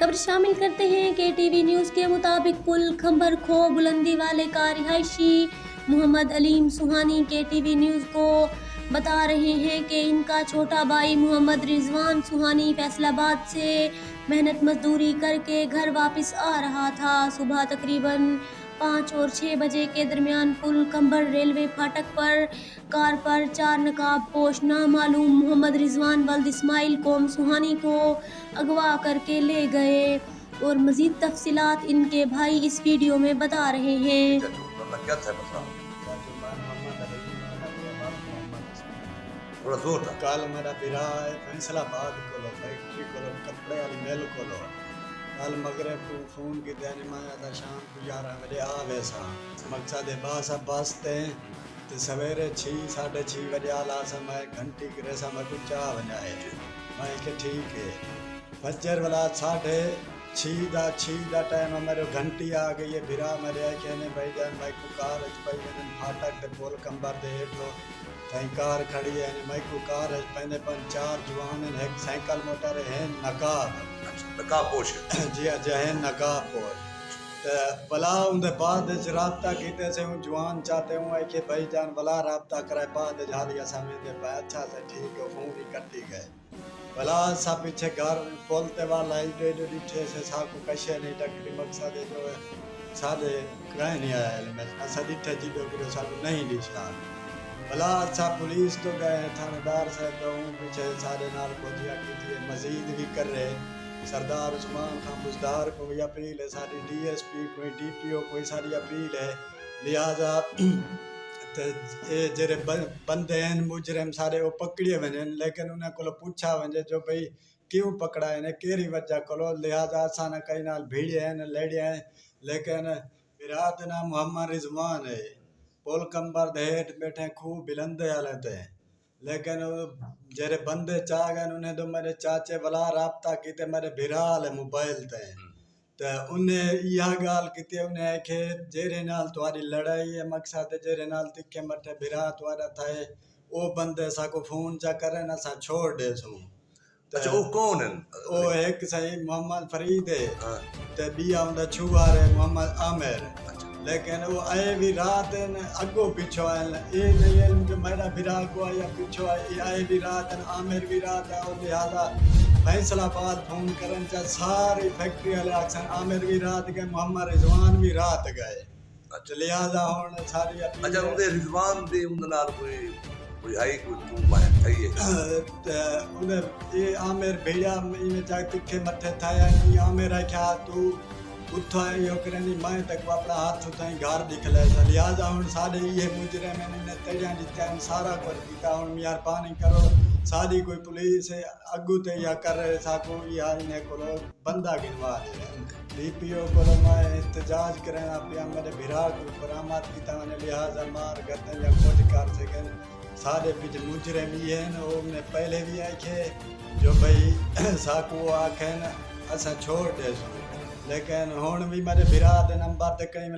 खबर शामिल करते हैं कि टीवी न्यूज़ के मुताबिक पुल खंबर खो बुलंदी वाले का रिहायशी मोहम्मद अलीम सुहानी के टीवी न्यूज़ को बता रहे हैं कि इनका छोटा भाई मोहम्मद रिजवान सुहानी फैसलाबाद से मेहनत मजदूरी करके घर वापस आ रहा था। सुबह तकरीबन 5 और 6 बजे के दरमियान पुल खंबर रेलवे फाटक पर कार पर 4 नकाब पोश नामालूम मोहम्मद रिजवान वल्द इस्माइल कोम सुहानी को अगवा करके ले गए और मज़ीद तफसीलात इनके भाई इस वीडियो में बता रहे हैं। कल मेरा बिरा है फैसलाबाद को फैक्ट्री को कपड़े वाली मिल को कल मगरब को फोन की देने माया था शाम को 11 बजे आ वैसा मकसद है बस ते सवेरे 6-6:30 बजे आला समय घंटी की रेसा मैं कुछ चाह बनाए मैं के ठीक है फजर वाला 6:30 का टाइम मेरे घंटी आ गई है बिरा मेरे कहने भाई जान भाई को कार भाई फाटक दे पोल कंबर दे हेठो तई कार खड़ी है मैं को कार है पहले 4 जवान है एक साइकिल मोटर है नकाब पोश जी जहे नकाब पोश तो भला उनके बाद राबता कीते से जवान चाहते हूँ कि भाई जान भला राबता कराए बाद हालिया समय अच्छा से ठीक है फोन ही कटी गए भला सा पीछे घर बोलते वाला डिठे से साको कशे नहीं टकरी मकसद जो सारे कहीं नहीं आया असा डिठे जीडो गिरो साको नहीं दिशा भला अच्छा पुलिस तो गए थानेदार साहब तो पीछे सारे नाल खोजिया की मजीद भी कर रहे सरदार उस्मान खान बुजदार को भी अपील है सारी DSP कोई DPO कोई सारी अपील है लिहाजा जेरे बंदे हैं मुजरिम सारे वो पकड़े वने लेकिन उन्हें को पूछा वने जो भाई क्यों पकड़ा है केरी वजह को लिहाजा असा न कई नाल भीड़े हैं लड़े हैं लेकिन विराट ना मोहम्मद रिजवान है पोल कंबर हेठ बैठे खूब बिलंदे हाले थे लेकिन जेरे बंदे चाह गए उन्हें तो मेरे चाचे वाला राबता किते मेरे भिराल मोबाइल थे तो उन्हें यह गाल की उन्हें आखे जेरे नाल तुम्हारी लड़ाई है मकसद जेरे नाल तिखे मठे भिरा तुम्हारा थे वो बंदे साको फोन चा करे ना सा छोड़ दे सू अच्छा वो कौन है वो एक सही मोहम्मद फरीद है ते बिया उनका छुआर है मोहम्मद आमिर लेकिन वो आए भी रात अगो पिछो आए ये नहीं जो मेरा बिरा को आया पिछो आए भी रात आमिर भी रात है और लिहाजा फैसलाबाद फोन करन चा सारी फैक्ट्री वाले अक्सर आमिर भी रात गए मोहम्मद रिजवान भी रात गए अच्छा लिहाजा होने सारी अच्छा उनके रिजवान दे उन नाल कोई आई कोई तू मैं थई ते उन्हें ये आमिर भैया इने जा तिखे मथे थाया नहीं आमिर क्या तू उठा यो करनी मैं तक अपना हाथ उठाई घर दिख ले लिहाजा हुन सारे ये मुजरे में ने तड़िया दिता सारा कर दिता हुन यार पानी करो सारी कोई पुलिस अगू ते या कर साको या इने को बंदा गिनवा दे DPO को मैं एहतजाज करना पिया मेरे भिरा को बरामद कीता ने लिहाजा मार गते या कुछ कर सके सारे बीच मुजरे भी है वो ने पहले भी आखे जो भाई साको आखे असा छोड़ दे लेकिन हुन भी मेरे भिरा दे नंबर ते कहीं